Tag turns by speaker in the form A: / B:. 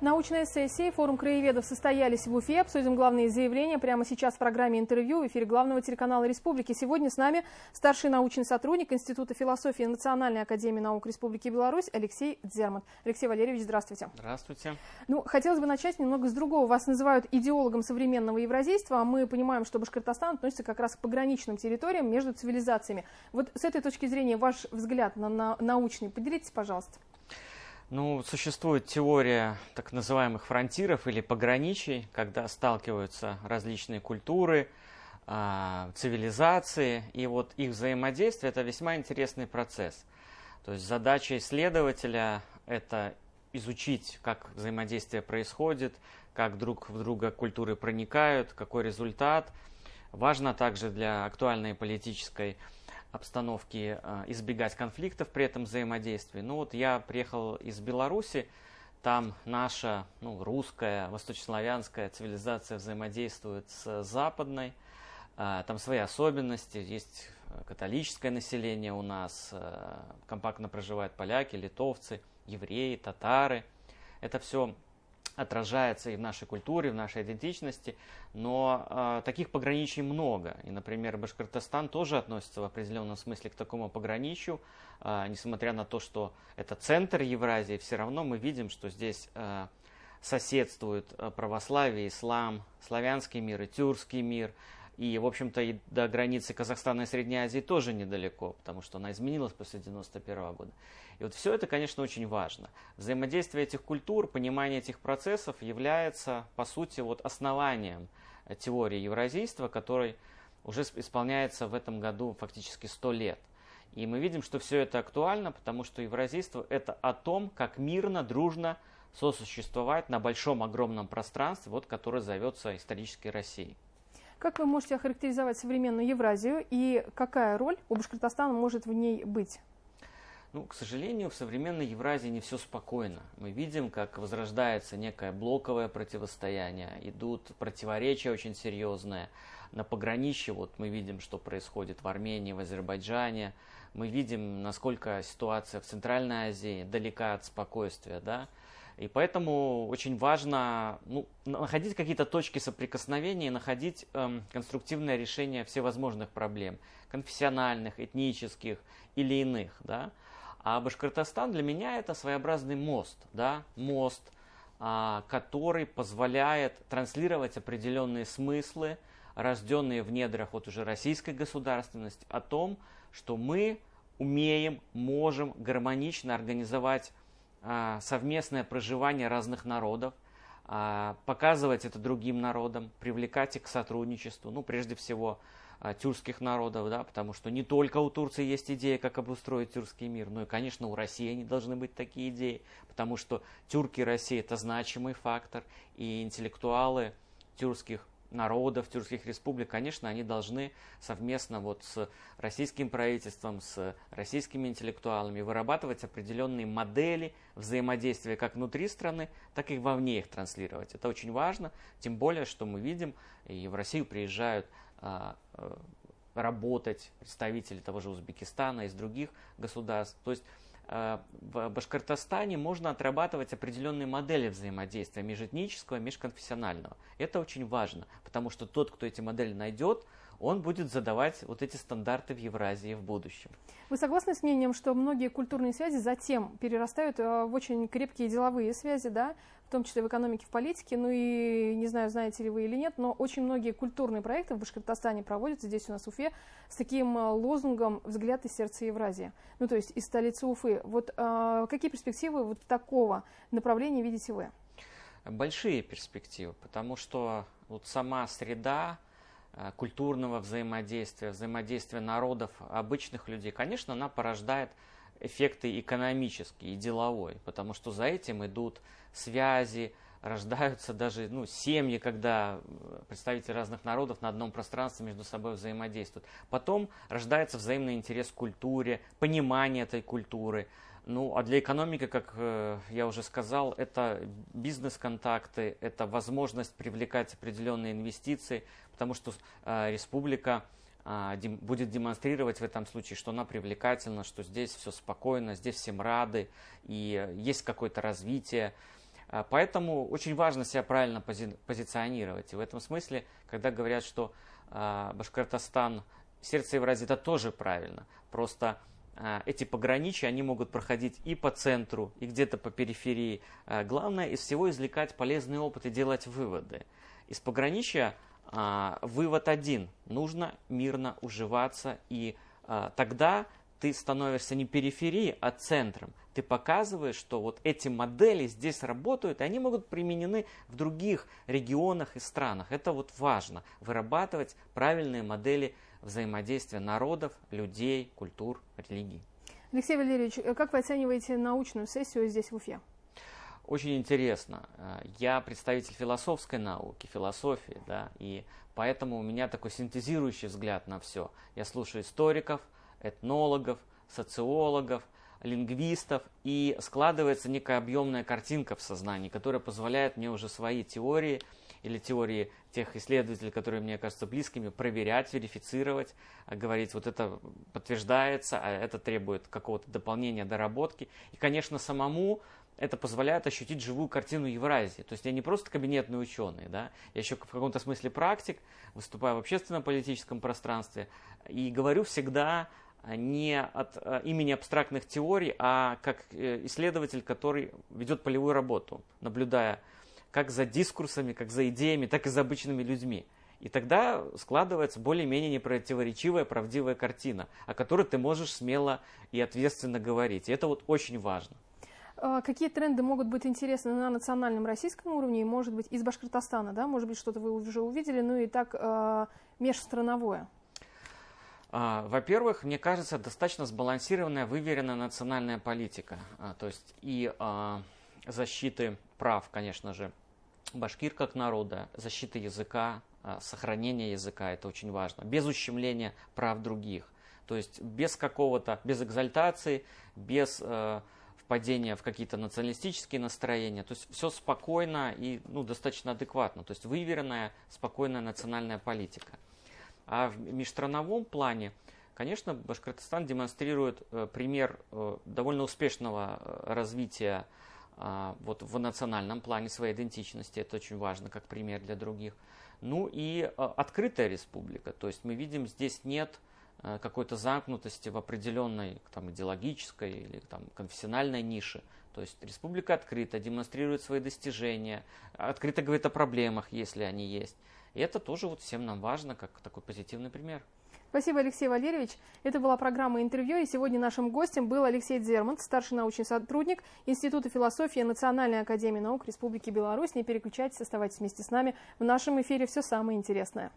A: Научная сессия и форум краеведов состоялись в Уфе. Обсудим главные заявления прямо сейчас в программе интервью в эфире главного телеканала Республики. Сегодня с нами старший научный сотрудник Института философии Национальной академии наук Республики Беларусь Алексей Дзерман. Алексей Валерьевич, здравствуйте.
B: Здравствуйте.
A: Хотелось бы начать немного с другого. Вас называют идеологом современного евразийства, а мы понимаем, что Башкортостан относится как раз к пограничным территориям между цивилизациями. Вот с этой точки зрения ваш взгляд на научный. Поделитесь, пожалуйста.
B: Существует теория так называемых фронтиров или пограничий, когда сталкиваются различные культуры, цивилизации, и вот их взаимодействие – это весьма интересный процесс. То есть задача исследователя – это изучить, как взаимодействие происходит, как друг в друга культуры проникают, какой результат. Важно также для актуальной политической обстановки избегать конфликтов при этом взаимодействии. Я приехал из Беларуси, там наша русская, восточнославянская цивилизация взаимодействует с западной, там свои особенности, есть католическое население у нас, компактно проживают поляки, литовцы, евреи, татары. Это все отражается и в нашей культуре, в нашей идентичности, но таких пограничий много. И, например, Башкортостан тоже относится в определенном смысле к такому пограничью. Несмотря на то, что это центр Евразии, все равно мы видим, что здесь соседствуют православие, ислам, славянский мир и тюркский мир. И, в общем-то, и до границы Казахстана и Средней Азии тоже недалеко, потому что она изменилась после 1991 года. И вот все это, конечно, очень важно. Взаимодействие этих культур, понимание этих процессов является, по сути, основанием теории евразийства, которой уже исполняется в этом году фактически 100 лет. И мы видим, что все это актуально, потому что евразийство – это о том, как мирно, дружно сосуществовать на большом, огромном пространстве, которое зовется исторической Россией.
A: Как вы можете охарактеризовать современную Евразию и какая роль у Башкортостана может в ней быть?
B: К сожалению, в современной Евразии не все спокойно. Мы видим, как возрождается некое блоковое противостояние, идут противоречия очень серьезные. На пограничье мы видим, что происходит в Армении, в Азербайджане. Мы видим, насколько ситуация в Центральной Азии далека от спокойствия, да? И поэтому очень важно находить какие-то точки соприкосновения и находить конструктивное решение всевозможных проблем, конфессиональных, этнических или иных. Да? А Башкортостан для меня это своеобразный мост, да? Мост, который позволяет транслировать определенные смыслы, рожденные в недрах уже российской государственности, о том, что мы умеем, можем гармонично организовать совместное проживание разных народов, показывать это другим народам, привлекать их к сотрудничеству, прежде всего тюркских народов, да, потому что не только у Турции есть идея, как обустроить тюркский мир, но и, конечно, у России не должны быть такие идеи, потому что тюрки и Россия – это значимый фактор, и интеллектуалы тюркских народов, тюркских республик, конечно, они должны совместно с российским правительством, с российскими интеллектуалами вырабатывать определенные модели взаимодействия как внутри страны, так и вовне их транслировать. Это очень важно, тем более, что мы видим, и в Россию приезжают работать представители того же Узбекистана, из других государств. То есть в Башкортостане можно отрабатывать определенные модели взаимодействия межэтнического, межконфессионального. Это очень важно, потому что тот, кто эти модели найдет, он будет задавать эти стандарты в Евразии в будущем.
A: Вы согласны с мнением, что многие культурные связи затем перерастают в очень крепкие деловые связи, да? В том числе в экономике, в политике, и не знаю, знаете ли вы или нет, но очень многие культурные проекты в Башкортостане проводятся здесь у нас в Уфе с таким лозунгом «Взгляд из сердца Евразии», то есть из столицы Уфы. Какие перспективы такого направления видите вы?
B: Большие перспективы, потому что сама среда культурного взаимодействия, взаимодействия народов, обычных людей, конечно, она порождает эффекты экономические и деловой, потому что за этим идут связи, рождаются даже семьи, когда представители разных народов на одном пространстве между собой взаимодействуют. Потом рождается взаимный интерес к культуре, понимание этой культуры. А для экономики, как я уже сказал, это бизнес-контакты, это возможность привлекать определенные инвестиции, потому что республика будет демонстрировать в этом случае, что она привлекательна, что здесь все спокойно, здесь всем рады и есть какое-то развитие. Поэтому очень важно себя правильно позиционировать. И в этом смысле, когда говорят, что Башкортостан – сердце Евразии, это тоже правильно. Просто эти пограничья, они могут проходить и по центру, и где-то по периферии. Главное из всего извлекать полезный опыт и делать выводы. Из пограничья вывод один – нужно мирно уживаться, и тогда ты становишься не периферией, а центром. Ты показываешь, что вот эти модели здесь работают, и они могут применены в других регионах и странах. Это вот важно, вырабатывать правильные модели взаимодействия народов, людей, культур, религий.
A: Алексей Валерьевич, как вы оцениваете научную сессию здесь в Уфе?
B: Очень интересно. Я представитель философской науки, философии, да, и поэтому у меня такой синтезирующий взгляд на все. Я слушаю историков, этнологов, социологов, лингвистов, и складывается некая объемная картинка в сознании, которая позволяет мне уже свои теории или теории тех исследователей, которые мне кажутся близкими, проверять, верифицировать, говорить, вот это подтверждается, а это требует какого-то дополнения, доработки. И, конечно, самому это позволяет ощутить живую картину Евразии. То есть я не просто кабинетный ученый, да? Я еще в каком-то смысле практик, выступаю в общественном политическом пространстве и говорю всегда не от имени абстрактных теорий, а как исследователь, который ведет полевую работу, наблюдая как за дискурсами, как за идеями, так и за обычными людьми. И тогда складывается более-менее непротиворечивая, правдивая картина, о которой ты можешь смело и ответственно говорить. И это вот очень важно.
A: Какие тренды могут быть интересны на национальном российском уровне, и, может быть, из Башкортостана, да? Может быть, что-то вы уже увидели, ну и так межстрановое?
B: Во-первых, мне кажется, достаточно сбалансированная, выверенная национальная политика. То есть и защиты прав, конечно же, башкир как народа, защиты языка, сохранение языка, это очень важно, без ущемления прав других. То есть без без экзальтации, без впадения в какие-то националистические настроения. То есть все спокойно и достаточно адекватно. То есть выверенная, спокойная национальная политика. А в межстрановом плане, конечно, Башкортостан демонстрирует пример довольно успешного развития вот в национальном плане своей идентичности. Это очень важно, как пример для других. Ну и открытая республика. То есть мы видим, здесь нет какой-то замкнутости в определенной идеологической или конфессиональной нише. То есть республика открыта, демонстрирует свои достижения, открыто говорит о проблемах, если они есть. И это тоже вот всем нам важно, как такой позитивный пример.
A: Спасибо, Алексей Валерьевич. Это была программа «Интервью», и сегодня нашим гостем был Алексей Дзермант, старший научный сотрудник Института философии Национальной академии наук Республики Беларусь. Не переключайтесь, оставайтесь вместе с нами. В нашем эфире все самое интересное.